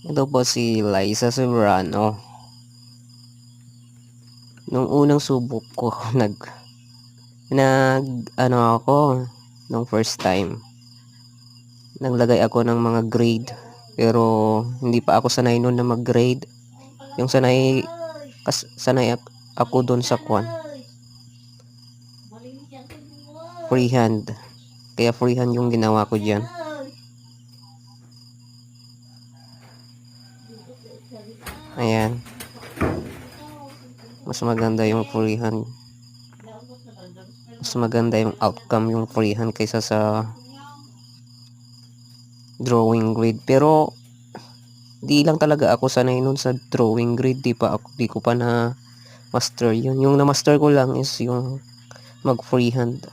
Ito po si Liza Sobrano. Nung unang subok ko, ano ako, nung first time. Naglagay ako ng mga grade. Pero, hindi pa ako sanay nun na mag-grade. Yung sanay ako dun sa freehand. Kaya freehand yung ginawa ko dyan. Ayan. Mas maganda yung freehand. Mas maganda yung outcome yung freehand kaysa sa drawing grid. Pero di lang talaga ako sanay nun sa drawing grid. Di ko pa na master yun. Yung na master ko lang is yung mag freehand.